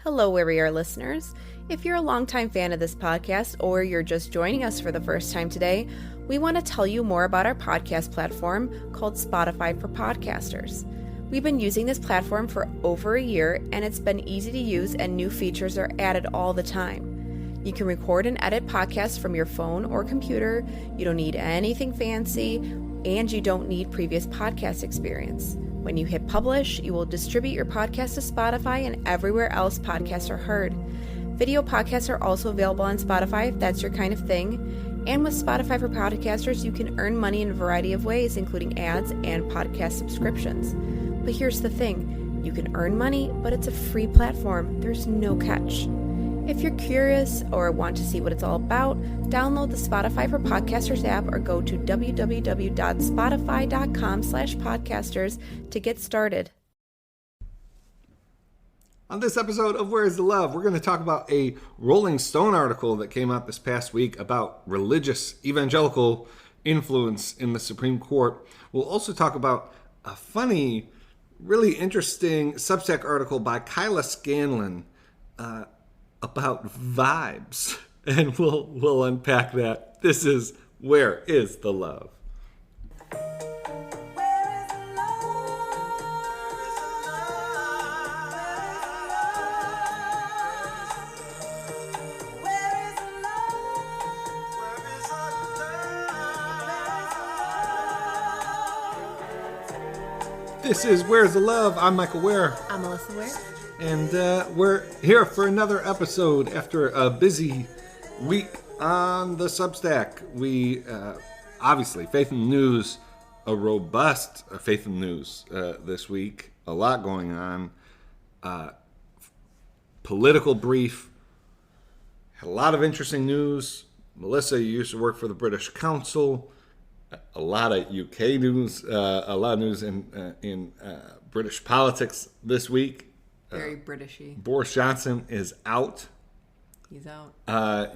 Hello, where we are listeners. If you're a longtime fan of this podcast or you're just joining us for the first time today, we want to tell you more about our podcast platform called Spotify for Podcasters. We've been using this platform for over a year, and it's been easy to use, and new features are added all the time. You can record and edit podcasts from your phone or computer. You don't need anything fancy, and you don't need previous podcast experience. When you hit publish, you will distribute your podcast to Spotify and everywhere else podcasts are heard. Video podcasts are also available on Spotify if that's your kind of thing. And with Spotify for Podcasters, you can earn money in a variety of ways, including ads and podcast subscriptions. But here's the thing, you can earn money, but it's a free platform. There's no catch. If you're curious or want to see what it's all about, download the Spotify for Podcasters app or go to www.spotify.com/podcasters to get started. On this episode of Where's the Love, we're going to talk about a Rolling Stone article that came out this past week about religious evangelical influence in the Supreme Court. We'll also talk about a funny, really interesting Substack article by Kyla Scanlon about vibes, and we'll unpack that. This is Where is the Love? This is Where's the Love? I'm Michael Ware. I'm Melissa Ware. And we're here for another episode after a busy week on the Substack. We, obviously, Faith in the News, a robust Faith in the News this week. A lot going on. Political brief. Had a lot of interesting news. Melissa, you used to work for the British Council. A lot of UK news, a lot of news in British politics this week. Very Britishy. Boris Johnson is out. He's out. I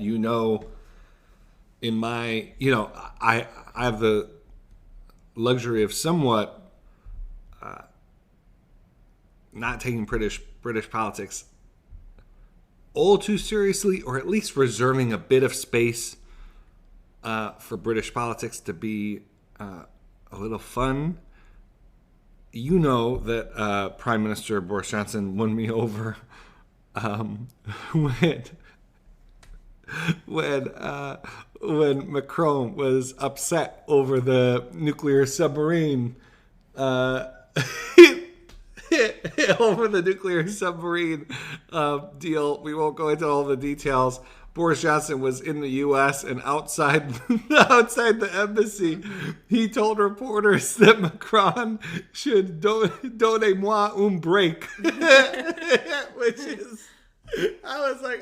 have the luxury of somewhat not taking British politics all too seriously, or at least reserving a bit of space for British politics to be a little fun. You know that Prime Minister Boris Johnson won me over when Macron was upset over the nuclear submarine deal. We won't go into all the details. Boris Johnson was in the U.S. and outside the embassy, he told reporters that Macron should donnez-moi un break, which is, I was like,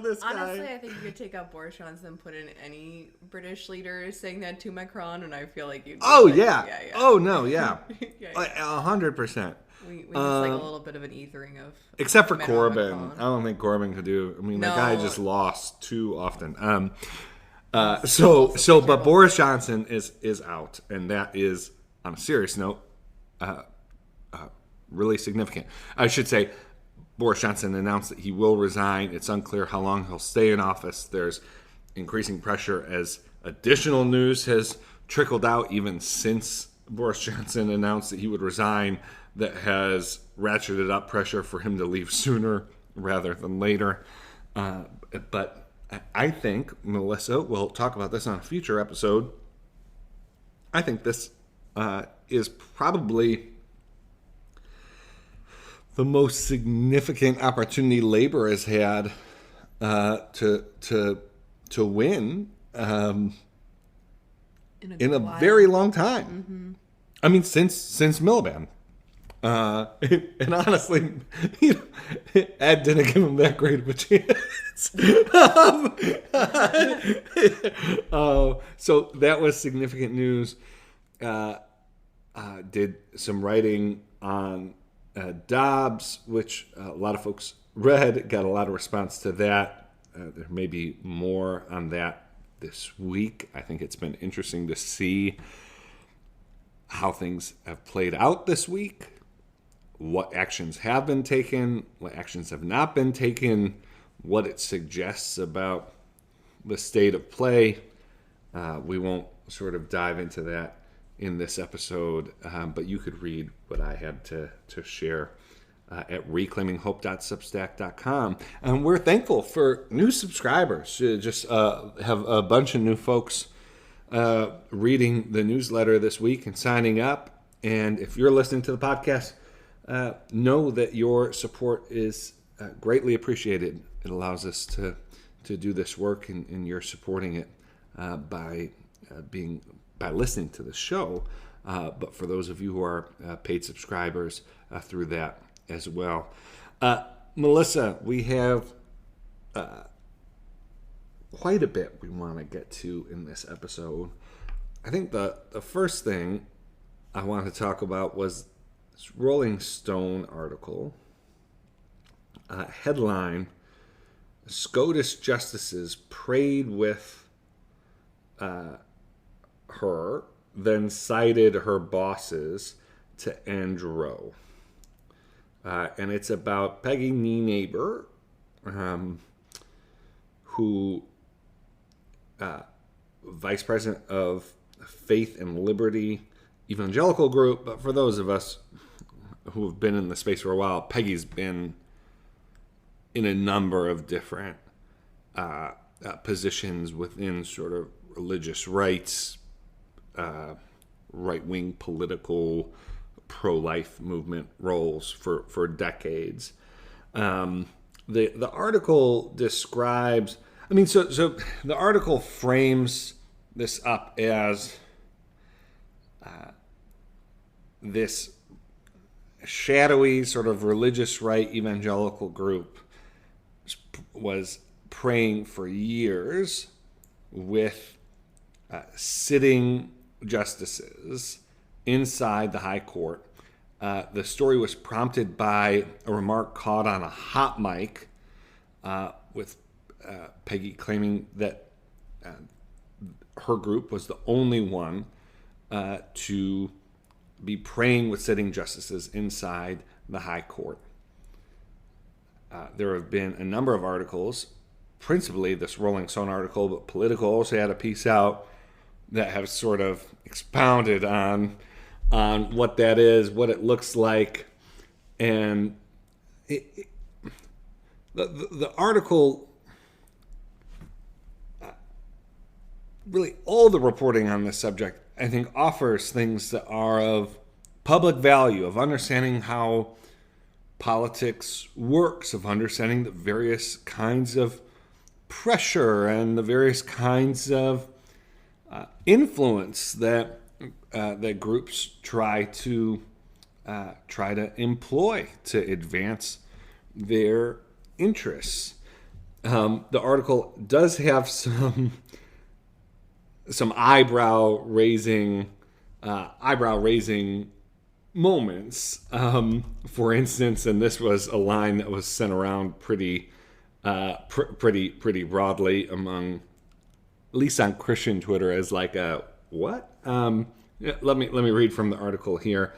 this guy. Honestly, I think you could take out Boris Johnson and put in any British leader saying that to Macron, and I feel like you'd... Oh, yeah. Oh, no, yeah. Yeah. 100%. We just like a little bit of an ethering of... Except for Corbyn. I don't think Corbyn could do... No. The guy just lost too often. But Boris Johnson is out. And that is, on a serious note, really significant. I should say, Boris Johnson announced that he will resign. It's unclear how long he'll stay in office. There's increasing pressure as additional news has trickled out even since Boris Johnson announced that he would resign, that has ratcheted up pressure for him to leave sooner rather than later. But I think, Melissa, we'll talk about this on a future episode. I think this is probably the most significant opportunity Labor has had to win in a very long time. Mm-hmm. I mean, since Miliband. And honestly, Ed didn't give him that great of a chance. So that was significant news. Did some writing on Dobbs, which a lot of folks read, got a lot of response to that. There may be more on that this week. I think it's been interesting to see how things have played out this week. what actions have been taken, what actions have not been taken, what it suggests about the state of play. We won't sort of dive into that in this episode, but you could read what I had to share at reclaiminghope.substack.com. And we're thankful for new subscribers. Just have a bunch of new folks reading the newsletter this week and signing up. And if you're listening to the podcast, know that your support is greatly appreciated. It allows us to do this work, and you're supporting it by listening to the show. But for those of you who are paid subscribers, through that as well. Melissa, we have quite a bit we want to get to in this episode. I think the first thing I want to talk about was this Rolling Stone article. Headline: Scottish justices prayed with her, then cited her bosses to end Roe. And it's about Peggy Neighbor, who vice president of Faith and Liberty evangelical group. But for those of us who have been in the space for a while, Peggy's been in a number of different positions within sort of religious rights, right-wing political, pro-life movement roles for decades. The article describes, so the article frames this up as this shadowy sort of religious right evangelical group was praying for years with sitting justices inside the high court. The story was prompted by a remark caught on a hot mic with Peggy claiming that her group was the only one to be praying with sitting justices inside the high court. There have been a number of articles, principally this Rolling Stone article, but Politico also had a piece out that have sort of expounded on what that is, what it looks like, and the article, really all the reporting on this subject, I think, offers things that are of public value, of understanding how politics works, of understanding the various kinds of pressure and the various kinds of influence that groups try to employ to advance their interests. The article does have some eyebrow raising moments. For instance, and this was a line that was sent around pretty broadly among, at least on Christian Twitter, as like a what? Let me read from the article here.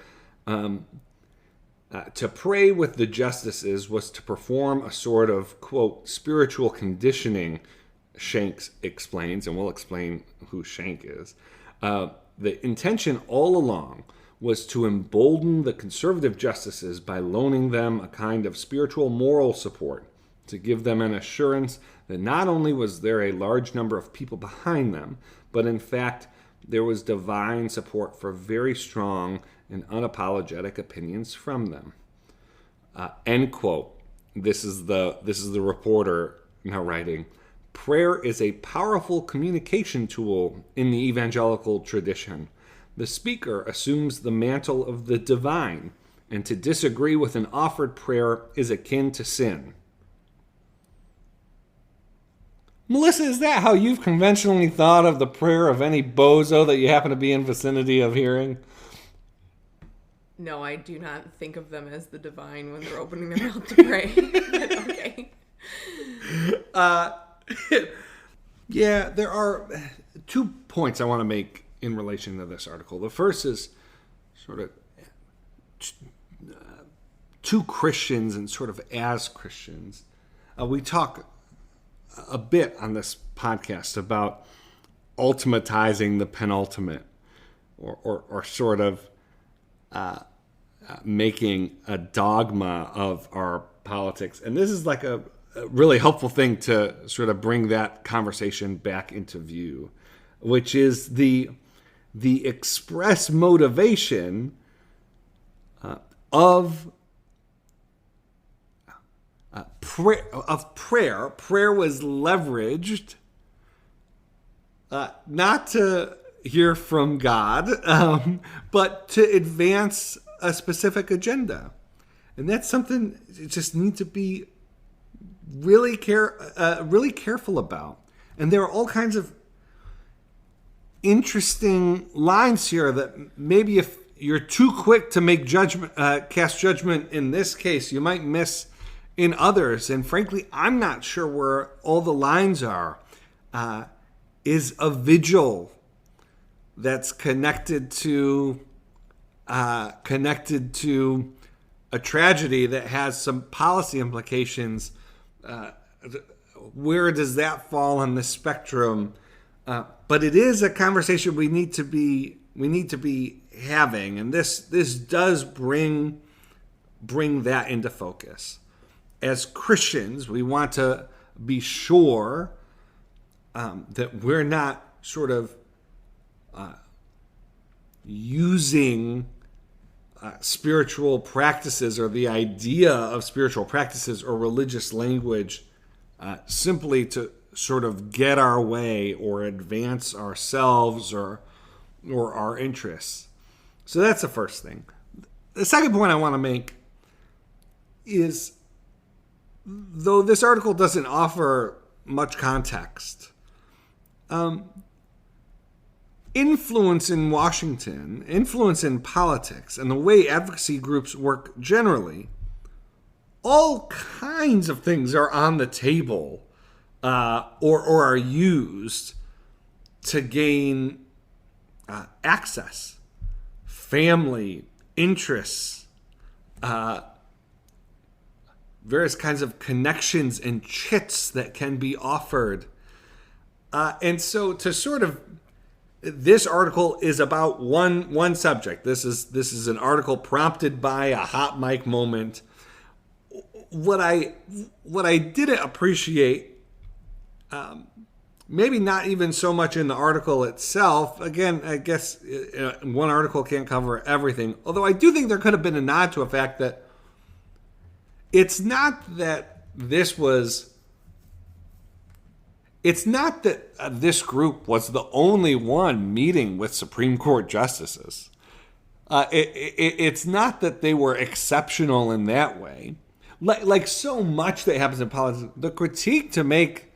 To pray with the justices was to perform a sort of, quote, spiritual conditioning, Shanks explains, and we'll explain who Shank is. The intention all along was to embolden the conservative justices by loaning them a kind of spiritual moral support, to give them an assurance that not only was there a large number of people behind them, but in fact there was divine support for very strong and unapologetic opinions from them. End quote. This is the reporter now writing. Prayer is a powerful communication tool in the evangelical tradition. The speaker assumes the mantle of the divine, and to disagree with an offered prayer is akin to sin. Melissa, is that how you've conventionally thought of the prayer of any bozo that you happen to be in vicinity of hearing? No, I do not think of them as the divine when they're opening their mouth to pray. But okay. Yeah, there are 2 points I want to make in relation to this article. The first is sort of to Christians and sort of as Christians. We talk a bit on this podcast about ultimatizing the penultimate, or sort of making a dogma of our politics. And this is like a really helpful thing to sort of bring that conversation back into view, which is the express motivation of prayer. Prayer was leveraged not to hear from God, but to advance a specific agenda. And that's something you just need to be really careful about. And there are all kinds of interesting lines here that maybe if you're too quick to make cast judgment in this case, you might miss in others. And frankly, I'm not sure where all the lines are. Is a vigil that's connected to a tragedy that has some policy implications. Where does that fall on the spectrum? But it is a conversation we need to be having, and this does bring that into focus. As Christians, we want to be sure that we're not sort of using spiritual practices or the idea of spiritual practices or religious language simply to sort of get our way or advance ourselves or our interests. So that's the first thing. The second point I want to make is, though this article doesn't offer much context, influence in Washington, influence in politics, and the way advocacy groups work generally, all kinds of things are on the table or are used to gain access, family, interests, various kinds of connections and chits that can be offered. And so to sort of, this article is about one subject. This is an article prompted by a hot mic moment. What I didn't appreciate, maybe not even so much in the article itself. Again, I guess one article can't cover everything. Although I do think there could have been a nod to a fact that it's not that this group was the only one meeting with Supreme Court justices. It's not that they were exceptional in that way. Like so much that happens in politics, the critique to make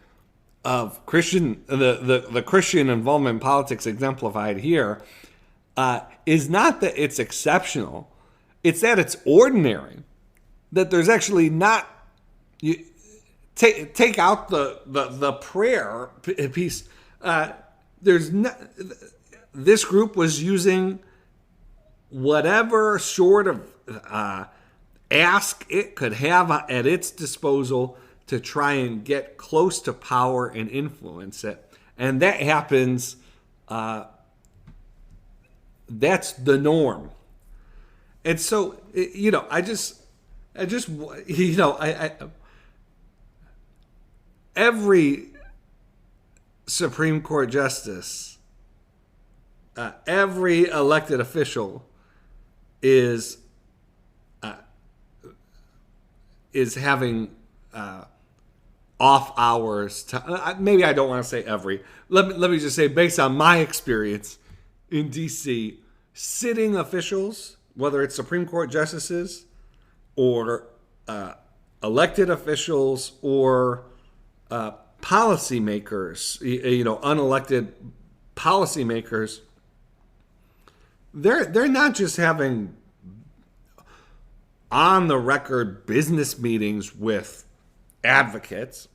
of the Christian involvement in politics exemplified here is not that it's exceptional. It's that it's ordinary. That there's actually not... Take out the prayer piece. There's not, this group was using whatever sort of ask it could have at its disposal to try and get close to power and influence it, and that happens. That's the norm, and so every Supreme Court justice, every elected official is having off hours. Maybe I don't want to say every. Let me just say, based on my experience in D.C., sitting officials, whether it's Supreme Court justices or elected officials or policymakers, unelected policymakers, they're not just having on the record business meetings with advocates.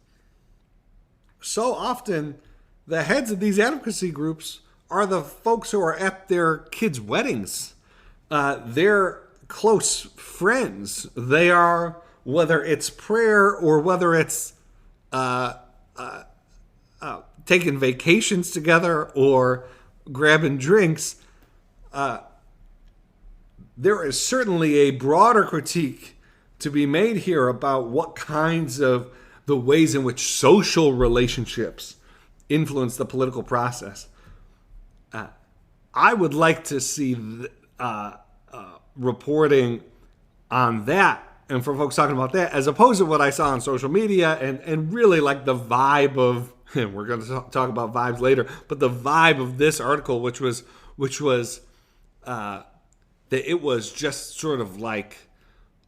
So often the heads of these advocacy groups are the folks who are at their kids' weddings. They're close friends. They are, whether it's prayer or whether it's taking vacations together or grabbing drinks, there is certainly a broader critique to be made here about what kinds of the ways in which social relationships influence the political process. I would like to see reporting on that, and for folks talking about that, as opposed to what I saw on social media and really like the vibe of, and we're going to talk about vibes later, but the vibe of this article, which was that it was just sort of like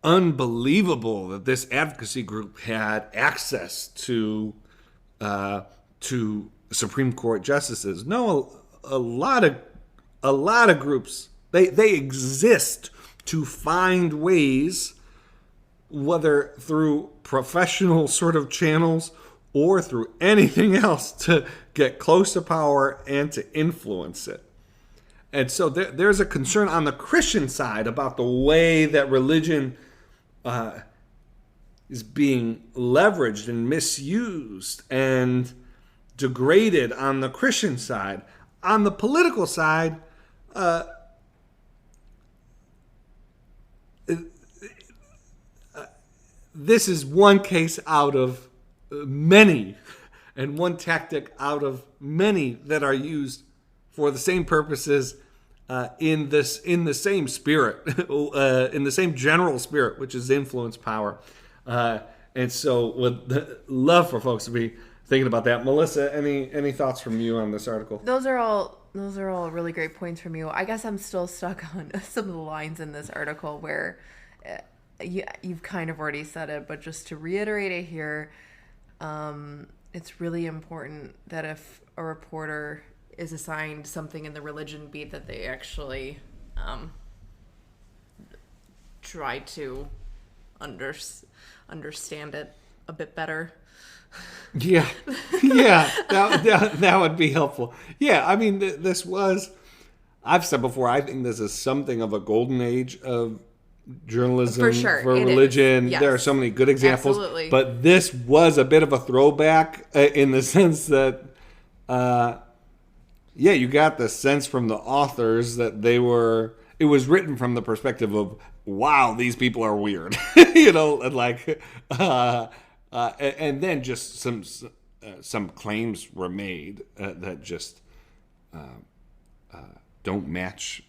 unbelievable that this advocacy group had access to Supreme Court justices. No, a lot of groups, they exist to find ways, whether through professional sort of channels or through anything else, to get close to power and to influence it. And so there's a concern on the Christian side about the way that religion is being leveraged and misused and degraded on the Christian side. On the political side, this is one case out of many, and one tactic out of many that are used for the same purposes in the same spirit, in the same general spirit, which is influence power. And so would love for folks to be thinking about that. Melissa, any thoughts from you on this article? Those are all really great points from you. I guess I'm still stuck on some of the lines in this article where you've kind of already said it, but just to reiterate it here, it's really important that if a reporter is assigned something in the religion beat, that they actually try to understand it a bit better. Yeah, that would be helpful. Yeah, I mean, this was, I've said before, I think this is something of a golden age of journalism for sure, for religion. Yes. There are so many good examples. Absolutely. But this was a bit of a throwback in the sense that, you got the sense from the authors that it was written from the perspective of, wow, these people are weird, and like, and then just some claims were made that just don't match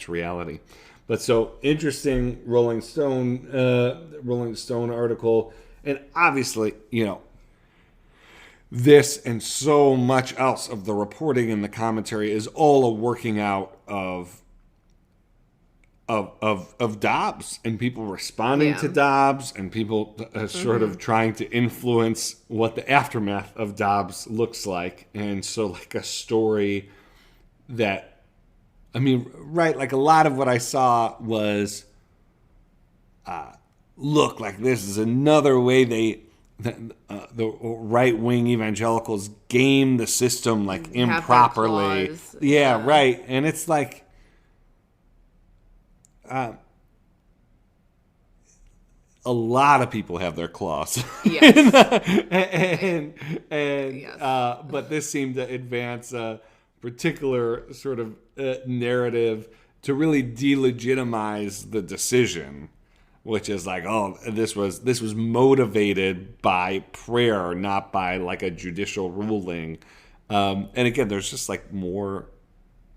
reality. But so interesting Rolling Stone article, and obviously, this and so much else of the reporting and the commentary is all a working out of Dobbs and people responding to Dobbs and people sort of trying to influence what the aftermath of Dobbs looks like. And so like a story that, like a lot of what I saw was, look, like this is another way the right-wing evangelicals game the system like improperly. Yeah, right. And it's like, a lot of people have their claws. Yes. But this seemed to advance a particular sort of narrative to really delegitimize the decision, which is like, oh, this was motivated by prayer, not by like a judicial ruling. And again, there's just like more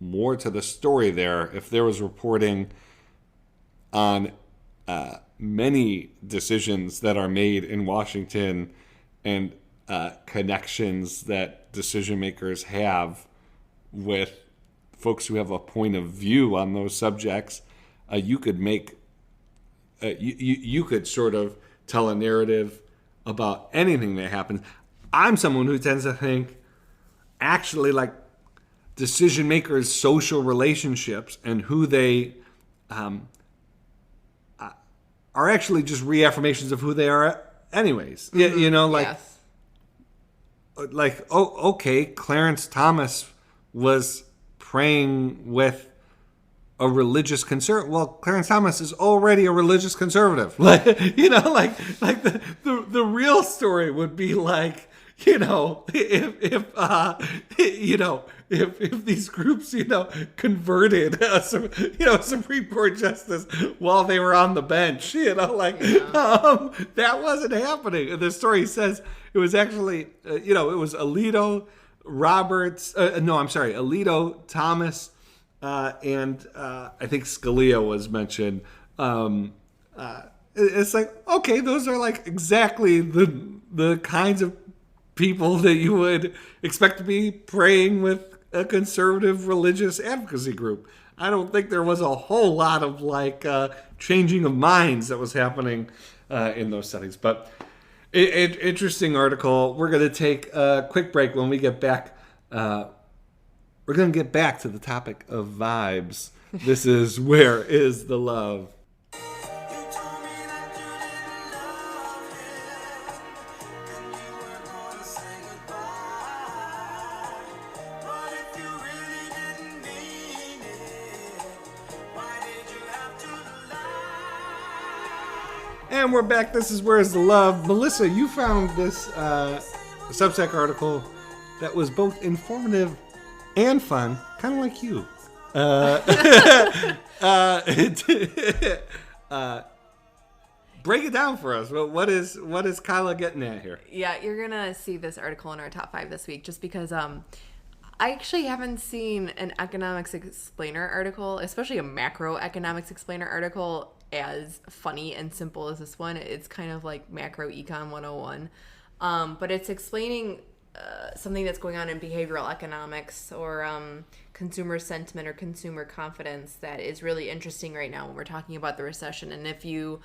to the story there. If there was reporting on many decisions that are made in Washington and connections that decision makers have with folks who have a point of view on those subjects, you could make you could sort of tell a narrative about anything that happens. I'm someone who tends to think actually like decision makers' social relationships and who they are actually just reaffirmations of who they are anyways. Mm-hmm. Okay, Clarence Thomas was praying with a religious conservative. Well, Clarence Thomas is already a religious conservative. Like, the real story would be like, if these groups, converted a Supreme Court justice while they were on the bench, that wasn't happening. The story says it was actually, it was Alito, Alito, Thomas, and I think Scalia was mentioned. It's like, okay, those are like exactly the kinds of people that you would expect to be praying with a conservative religious advocacy group. I don't think there was a whole lot of changing of minds that was happening in those settings. But interesting article. We're going to take a quick break. When we get back, we're going to get back to the topic of vibes. This is Where is the Love? And we're back. This is Where's the Love? Melissa, you found this Substack article that was both informative and fun, kind of like you. Break it down for us. What is Kyla getting at here? Yeah, you're gonna see this article in our top 5 this week, just because I actually haven't seen an economics explainer article, especially a macroeconomics explainer article, as funny and simple as this one. It's kind of like macro econ 101, but it's explaining something that's going on in behavioral economics or consumer sentiment or consumer confidence that is really interesting right now when we're talking about the recession. And if you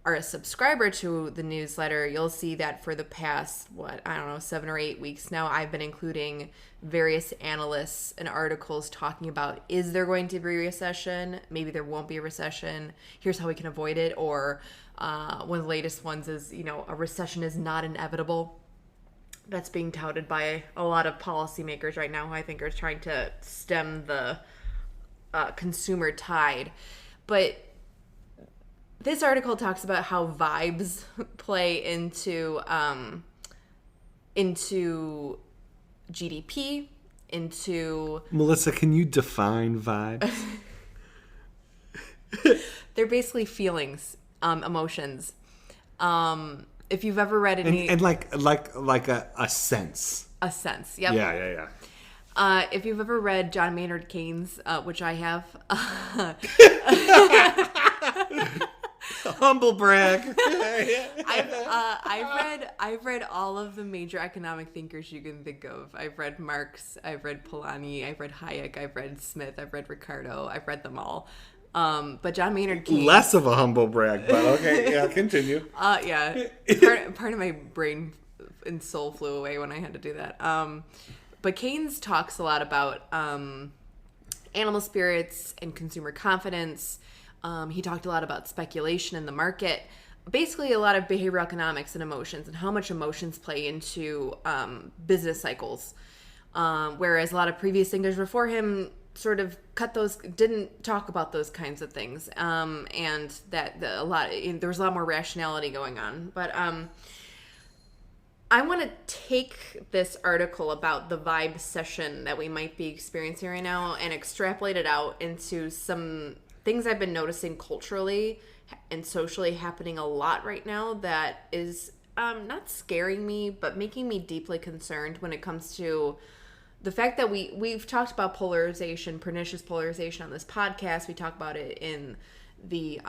are a subscriber to the newsletter, you'll see that for the past, 7 or 8 weeks now, I've been including various analysts and articles talking about, is there going to be a recession? Maybe there won't be a recession. Here's how we can avoid it. Or one of the latest ones is, a recession is not inevitable. That's being touted by a lot of policymakers right now who I think are trying to stem the consumer tide. But this article talks about how vibes play into GDP, into... Melissa, can you define vibes? They're basically feelings, emotions. If you've ever read any... And like a sense. A sense, yep. Yeah. If you've ever read John Maynard Keynes, which I have... Humble brag. I've read all of the major economic thinkers you can think of. I've read Marx, I've read Polanyi, I've read Hayek, I've read Smith, I've read Ricardo, I've read them all. But John Maynard Keynes... Less of a humble brag, but okay, yeah, continue. Yeah. Part of my brain and soul flew away when I had to do that. But Keynes talks a lot about animal spirits and consumer confidence. He talked a lot about speculation in the market. Basically, a lot of behavioral economics and emotions and how much emotions play into business cycles. Whereas a lot of previous thinkers before him sort of didn't talk about those kinds of things. And that there was a lot more rationality going on. But I want to take this article about the vibe session that we might be experiencing right now and extrapolate it out into some things I've been noticing culturally and socially happening a lot right now that is not scaring me, but making me deeply concerned when it comes to the fact that we've talked about polarization, pernicious polarization on this podcast. We talk about it in the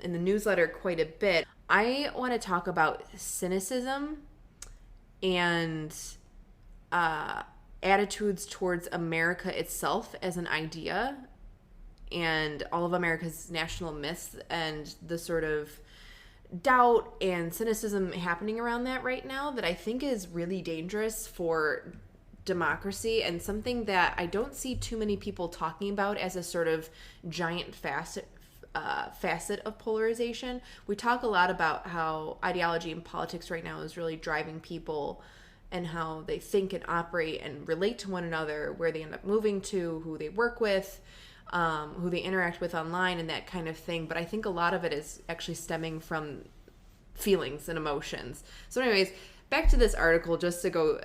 newsletter quite a bit. I want to talk about cynicism and attitudes towards America itself as an idea, and all of America's national myths and the sort of doubt and cynicism happening around that right now that I think is really dangerous for democracy, and something that I don't see too many people talking about as a sort of giant facet of polarization. We talk a lot about how ideology in politics right now is really driving people and how they think and operate and relate to one another, where they end up moving to, who they work with. who they interact with online and that kind of thing. But I think a lot of it is actually stemming from feelings and emotions. So anyways, back to this article, just go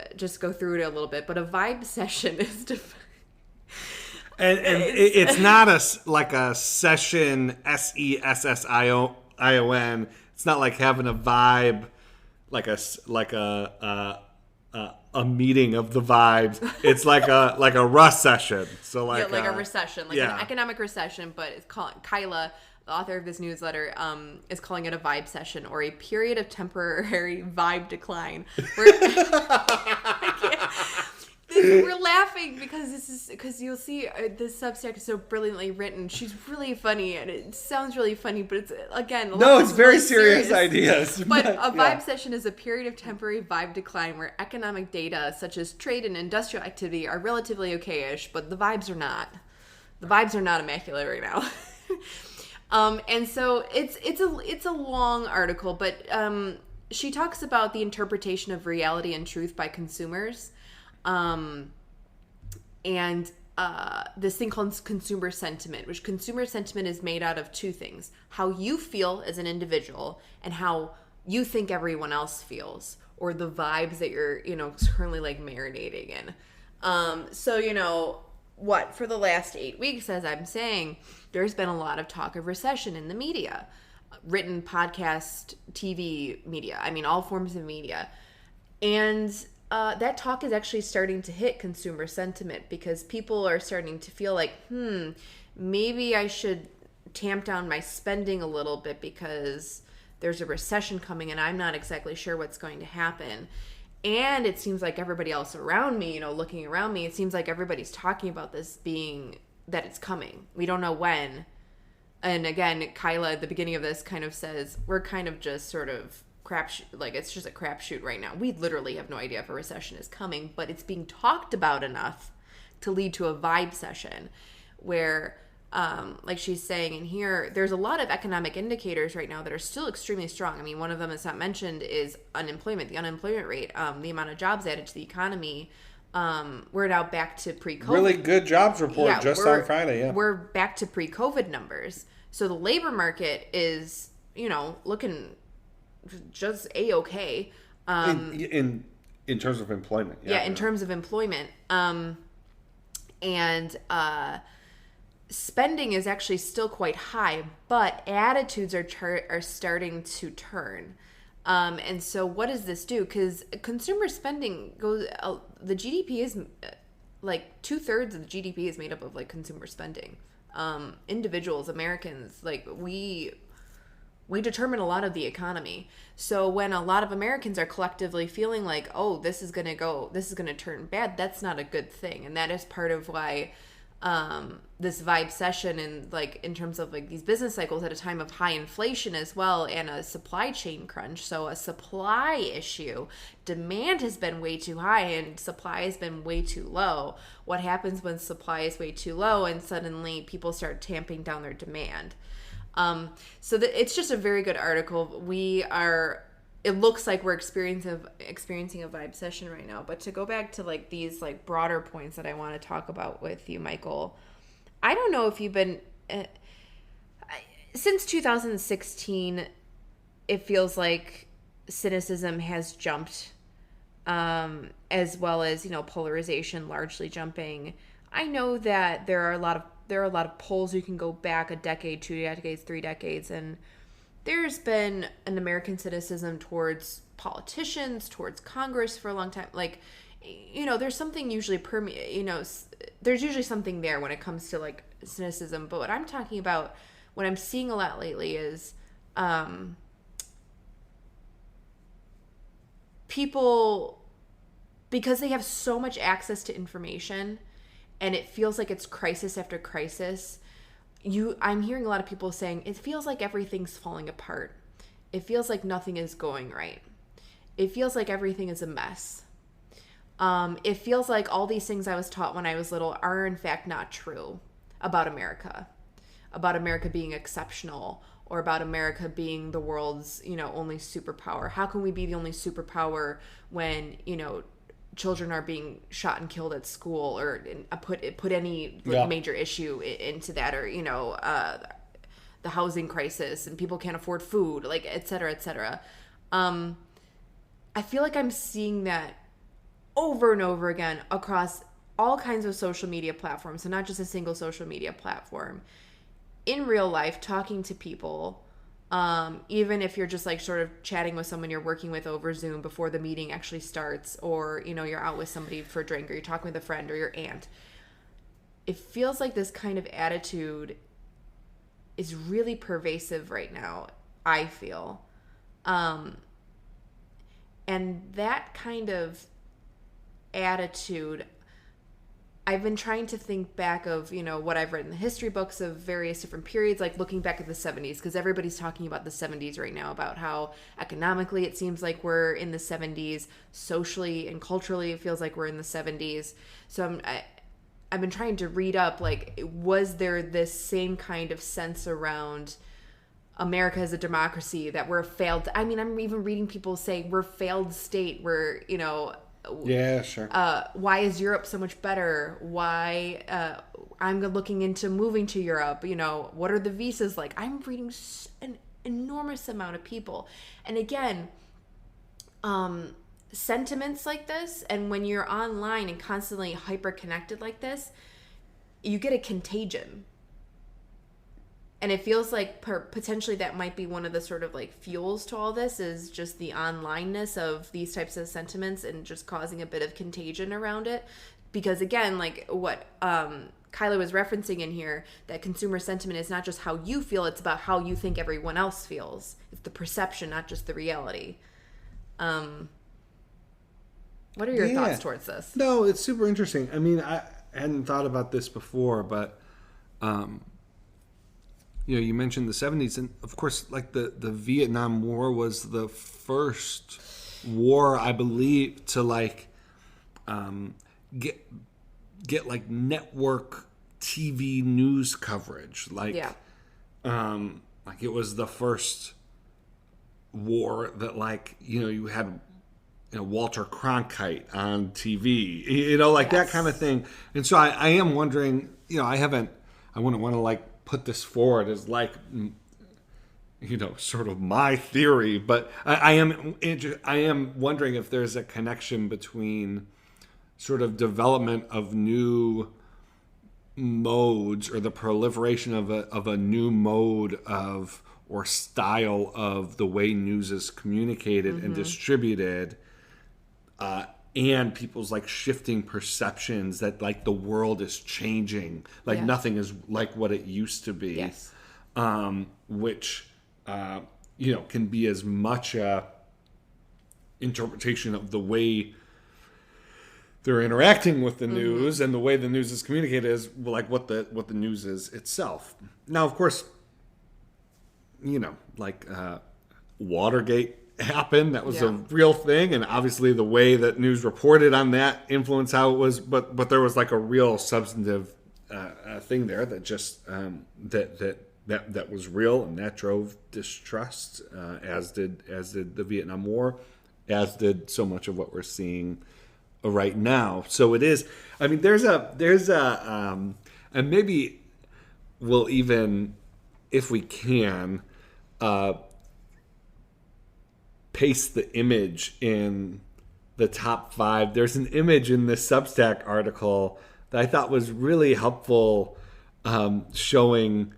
through it a little bit. But a vibe session is and it's not like a session, SESSION. It's not like having a vibe, like a meeting of the vibes. It's like a Russ session. So like a recession, an economic recession. But it's called Kyla, the author of this newsletter, is calling it a vibe session, or a period of temporary vibe decline. We're laughing because you'll see this Substack is so brilliantly written. She's really funny, and it sounds really funny, but it's, again, it's very serious ideas. But a vibe session is a period of temporary vibe decline where economic data such as trade and industrial activity are relatively okay-ish, but the vibes are not. The vibes are not immaculate right now. And so it's a long article, but she talks about the interpretation of reality and truth by consumers. This thing called consumer sentiment, which consumer sentiment is made out of two things: how you feel as an individual and how you think everyone else feels, or the vibes that you're, currently like marinating in. So, for the last 8 weeks, as I'm saying, there's been a lot of talk of recession in the media, written, podcast, TV media. I mean, all forms of media. And that talk is actually starting to hit consumer sentiment, because people are starting to feel like, maybe I should tamp down my spending a little bit because there's a recession coming and I'm not exactly sure what's going to happen. And it seems like everybody else around me, looking around me, it seems like everybody's talking about this being that it's coming. We don't know when. And again, Kyla at the beginning of this kind of says, we're kind of just sort of it's just a crapshoot right now. We literally have no idea if a recession is coming, but it's being talked about enough to lead to a vibe session where, like she's saying in here, there's a lot of economic indicators right now that are still extremely strong. I mean, one of them that's not mentioned is unemployment, the unemployment rate, the amount of jobs added to the economy. We're now back to pre-COVID. Really good jobs report on Friday, yeah. We're back to pre-COVID numbers. So the labor market is, looking just A-okay. In terms of employment. In terms of employment. And spending is actually still quite high, but attitudes are starting to turn. And so what does this do? Because consumer spending goes, the GDP is like 2/3 of the GDP is made up of like consumer spending. Individuals, Americans, like we determine a lot of the economy. So when a lot of Americans are collectively feeling like, oh, this is going to turn bad, that's not a good thing. And that is part of why this vibe session, and like in terms of like these business cycles at a time of high inflation as well, and a supply chain crunch. So a supply issue, demand has been way too high and supply has been way too low. What happens when supply is way too low and suddenly people start tamping down their demand? It's just a very good article. It looks like we're experiencing a vibe session right now. But to go back to like these like broader points that I want to talk about with you, Michael, I don't know if you've been since 2016. It feels like cynicism has jumped, as well as polarization largely jumping. I know that there are a lot of polls. You can go back a decade, 2 decades, 3 decades, and there's been an American cynicism towards politicians, towards Congress for a long time. Like, there's something usually there's usually something there when it comes to like cynicism. But what I'm talking about, what I'm seeing a lot lately is people, because they have so much access to information and it feels like it's crisis after crisis, I'm hearing a lot of people saying, it feels like everything's falling apart. It feels like nothing is going right. It feels like everything is a mess. It feels like all these things I was taught when I was little are in fact not true about America being exceptional, or about America being the world's, only superpower. How can we be the only superpower when, children are being shot and killed at school, or put any major issue into that, or the housing crisis and people can't afford food, like et cetera, et cetera. I feel like I'm seeing that over and over again across all kinds of social media platforms, so not just a single social media platform. In real life, talking to people, even if you're just like sort of chatting with someone you're working with over Zoom before the meeting actually starts, or you're out with somebody for a drink, or you're talking with a friend or your aunt, it feels like this kind of attitude is really pervasive right now, I feel. And that kind of attitude, I've been trying to think back of, what I've read in the history books of various different periods, like looking back at the 70s, because everybody's talking about the 70s right now, about how economically it seems like we're in the 70s, socially and culturally it feels like we're in the 70s. So I've been trying to read up, like, was there this same kind of sense around America as a democracy, that we're a failed... I'm even reading people say we're a failed state, we're, yeah, sure. Why is Europe so much better? Why I'm looking into moving to Europe? What are the visas like? I'm reading an enormous amount of people, and again, sentiments like this, and when you're online and constantly hyper connected like this, you get a contagion. And it feels like potentially that might be one of the sort of like fuels to all this, is just the onlineness of these types of sentiments and just causing a bit of contagion around it. Because again, like what Kyla was referencing in here, that consumer sentiment is not just how you feel, it's about how you think everyone else feels. It's the perception, not just the reality. What are your thoughts towards this? No, it's super interesting. I hadn't thought about this before, but you mentioned the 70s, and of course, like the Vietnam War was the first war, I believe, to like get like network TV news coverage. Like it was the first war that you had Walter Cronkite on TV, that kind of thing. And so I am wondering, I wouldn't want to like put this forward as like, sort of my theory, but I am wondering if there's a connection between sort of development of new modes, or the proliferation of a new mode of or style of the way news is communicated and distributed, and people's like shifting perceptions that like the world is changing, like nothing is like what it used to be, which can be as much a interpretation of the way they're interacting with the news and the way the news is communicated as like what the news is itself. Now, of course, Watergate happened. That was a real thing, and obviously the way that news reported on that influenced how it was. But there was like a real substantive thing there that just that was real, and that drove distrust, as did the Vietnam War, as did so much of what we're seeing right now. So it is. There's a and maybe we'll even, if we can, paste the image in the top 5. There's an image in this Substack article that I thought was really helpful, showing,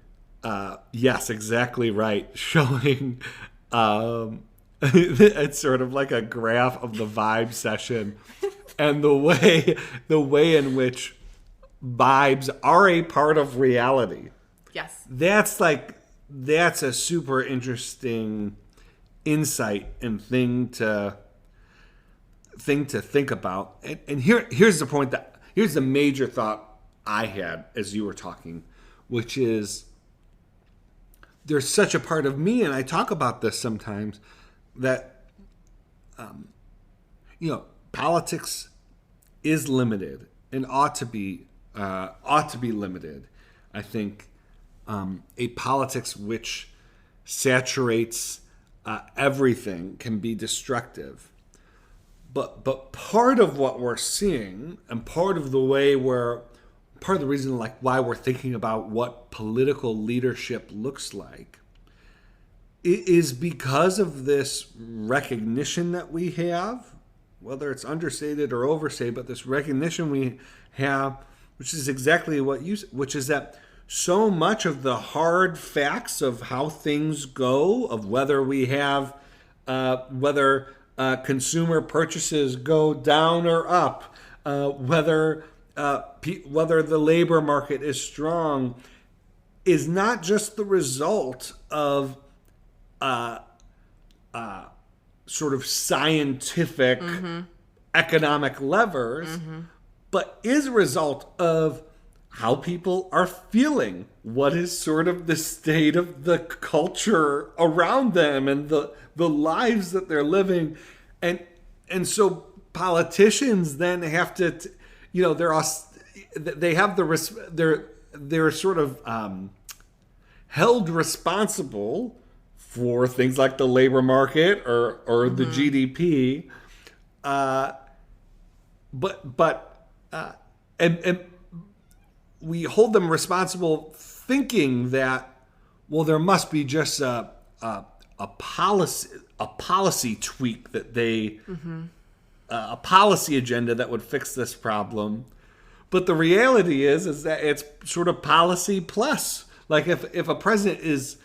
yes, exactly right, showing, it's sort of like a graph of the vibe session and the way in which vibes are a part of reality. Yes. That's a super interesting insight and thing to think about. And here's the point, here's the major thought I had as you were talking, which is there's such a part of me, and I talk about this sometimes, that politics is limited and ought to be limited. I think a politics which saturates everything can be destructive. But part of what we're seeing, and part of the reason like why we're thinking about what political leadership looks like, is because of this recognition that we have, whether it's understated or overstated, but this recognition we have, which is exactly which is that so much of the hard facts of how things go, of whether we have, consumer purchases go down or up, whether the labor market is strong, is not just the result of sort of scientific economic levers, but is a result of how people are feeling, what is sort of the state of the culture around them and the lives that they're living. And so politicians then have to, they're sort of held responsible for things like the labor market or the GDP, and we hold them responsible, thinking that, well, there must be just a policy tweak that they a policy agenda that would fix this problem. But the reality is that it's sort of policy plus. Like if a president is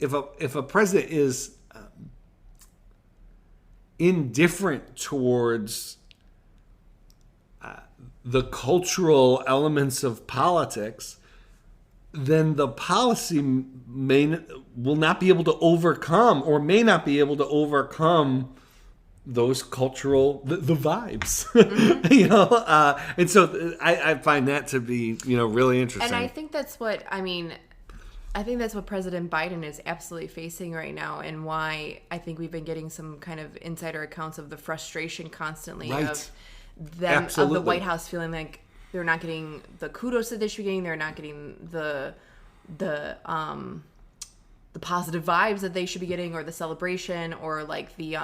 if a president is indifferent towards the cultural elements of politics, then the policy will not be able to overcome, or may not be able to overcome, those cultural the vibes. And so I find that to be really interesting. And I think that's what President Biden is absolutely facing right now, and why I think we've been getting some kind of insider accounts of the frustration constantly of them, of the White House feeling like they're not getting the kudos that they should be getting, they're not getting the positive vibes that they should be getting, or the celebration, or like the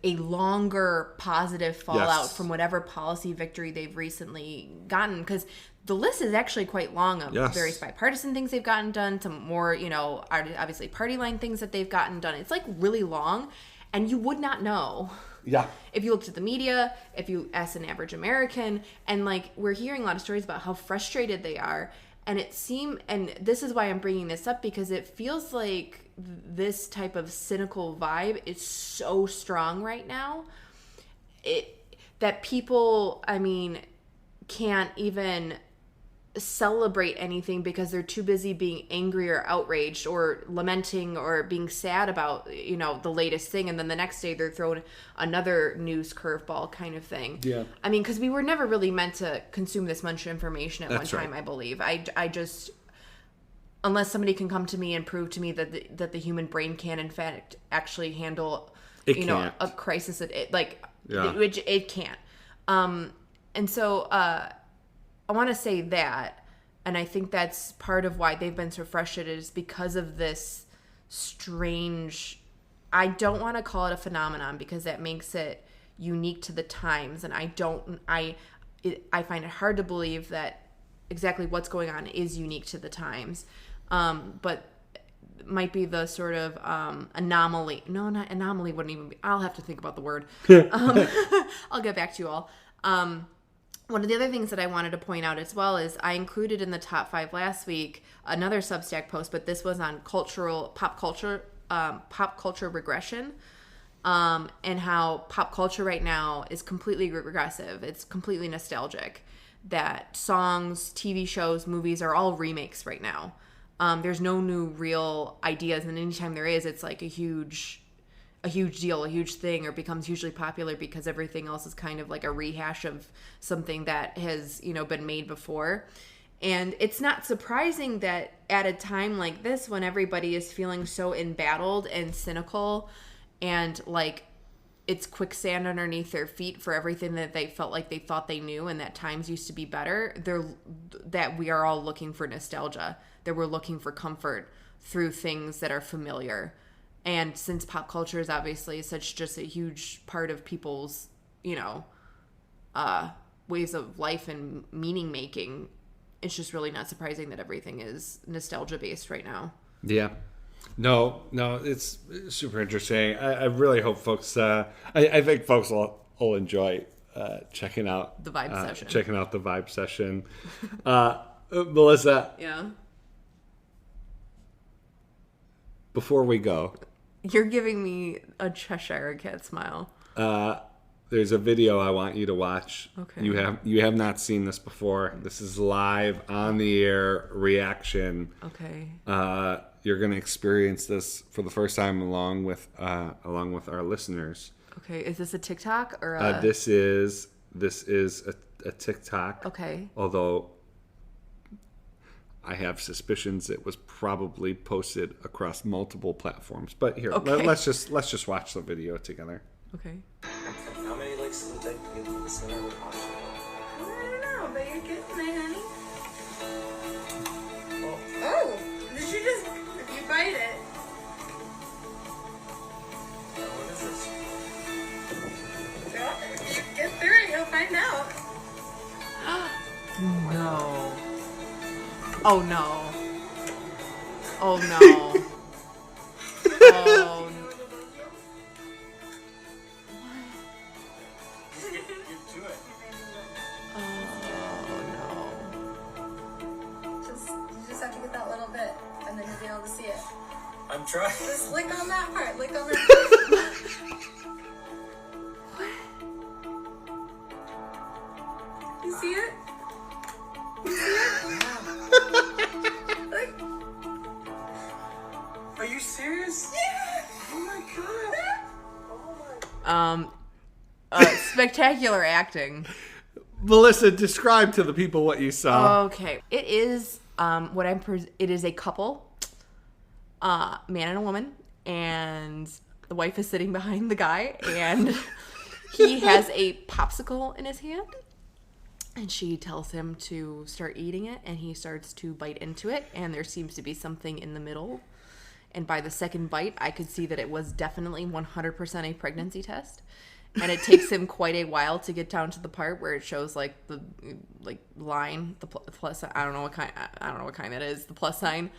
a longer positive fallout from whatever policy victory they've recently gotten. Because the list is actually quite long of various bipartisan things they've gotten done, to more, obviously party line things that they've gotten done. It's like really long, and you would not know. Yeah. If you looked at the media, if you asked an average American, and like we're hearing a lot of stories about how frustrated they are, and and this is why I'm bringing this up, because it feels like this type of cynical vibe is so strong right now, that people, can't even celebrate anything because they're too busy being angry or outraged or lamenting or being sad about the latest thing, and then the next day they're throwing another news curveball kind of thing. Because we were never really meant to consume this much information at one time. I believe I just, unless somebody can come to me and prove to me that the human brain can in fact actually handle a crisis, which it can't. And so I want to say that, and I think that's part of why they've been so frustrated, is because of this strange, I don't want to call it a phenomenon because that makes it unique to the times, and I find it hard to believe that exactly what's going on is unique to the times, but might be the sort of anomaly. No, not anomaly wouldn't even be, I'll have to think about the word. I'll get back to you all. One of the other things that I wanted to point out as well is I included in the top 5 last week another Substack post, but this was on pop culture regression, and how pop culture right now is completely regressive. It's completely nostalgic. That songs, TV shows, movies are all remakes right now. There's no new real ideas, and anytime there is, it's like a huge deal, a huge thing, or becomes hugely popular because everything else is kind of like a rehash of something that has, been made before. And it's not surprising that at a time like this, when everybody is feeling so embattled and cynical, and like it's quicksand underneath their feet for everything that they felt like they thought they knew and that times used to be better, that we are all looking for nostalgia, that we're looking for comfort through things that are familiar. And since pop culture is obviously such just a huge part of people's, ways of life and meaning making, it's just really not surprising that everything is nostalgia based right now. Yeah. No, it's super interesting. I really hope folks, I think folks will enjoy checking out the vibe session. Checking out the vibe session. Melissa. Yeah. Before we go, you're giving me a Cheshire Cat smile. There's a video I want you to watch. Okay. You have not seen this before. This is live on the air reaction. Okay. You're going to experience this for the first time along with our listeners. Okay. Is this a TikTok or this is a TikTok. Okay. Although I have suspicions it was probably posted across multiple platforms. But here, okay. let's just watch the video together. Okay. How many likes does it take to get to the center of the pond? I don't know, but you're getting there, honey. Oh, did you just... If you bite it... What is this? Well, if you get through it, you'll find out. No. Oh, no. Oh, no. Oh, no. You just have to get that little bit, and then you'll be able to see it. I'm trying. Just lick on that part. Lick on that part. You see it? You see it? Like, Are you serious? yeah! Oh my god. Oh my. Spectacular acting. Melissa, describe to the people what you saw. Okay. It is it is a couple, man and a woman, and the wife is sitting behind the guy, and he has a popsicle in his hand, and she tells him to start eating it, and he starts to bite into it, and there seems to be something in the middle. And by the second bite, I could see that it was definitely 100% a pregnancy test. And it takes him quite a while to get down to the part where it shows the line, the plus. I don't know what kind that is. The plus sign,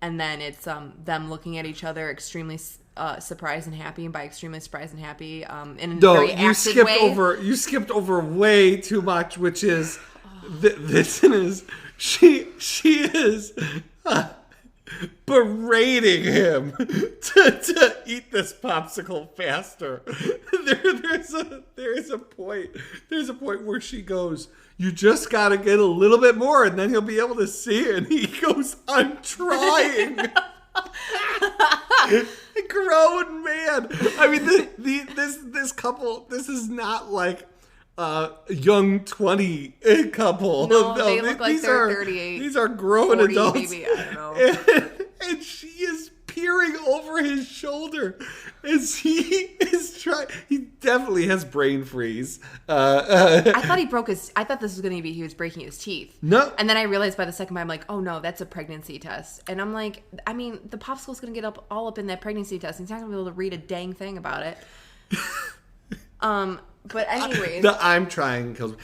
and then it's them looking at each other, extremely surprised and happy. And by extremely surprised and happy, in a very active way. You skipped over way too much, which is this is she is. Berating him to eat this popsicle faster. There's a point where she goes, "You just gotta get a little bit more, and then you'll be able to see it." And he goes, "I'm trying." Grown man. I mean, this couple. This is not like a young 20 couple. No, they look like they're 38. These are grown 40, adults. Maybe, I don't know. And she is peering over his shoulder as he is trying. He definitely has brain freeze. I thought this was going to be he was breaking his teeth. No. And then I realized by the second bite, I'm like, oh no, that's a pregnancy test. And I'm like, I mean, the popsicle's going to get all up in that pregnancy test. He's not going to be able to read a dang thing about it. But anyways. I'm trying kills me.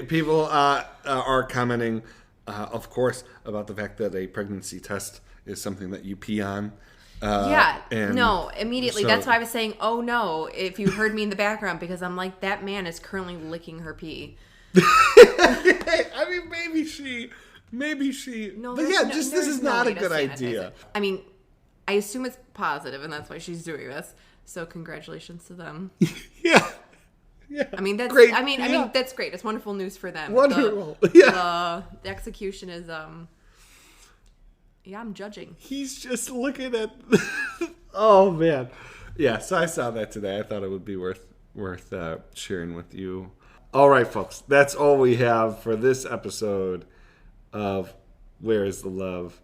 People are commenting, of course, about the fact that a pregnancy test is something that you pee on. Immediately. So, that's why I was saying, oh no, if you heard me in the background, because I'm like, that man is currently licking her pee. I mean, maybe she. No, but yeah, this is not a good idea. I mean, I assume it's positive, and that's why she's doing this. So congratulations to them. Yeah. Yeah. I mean that's great. I mean that's great. It's wonderful news for them. Wonderful. The execution is I'm judging. He's just looking at oh man. Yeah, so I saw that today. I thought it would be worth sharing with you. All right, folks. That's all we have for this episode of Where is the Love?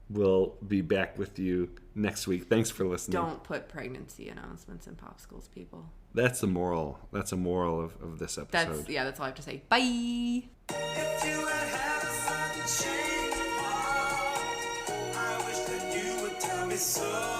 We'll be back with you next week. Thanks for listening. Don't put pregnancy announcements in popsicles, people. That's a moral. That's a moral of this episode. That's all I have to say. Bye. If you had a sudden change of heart, I wish that you would tell me so.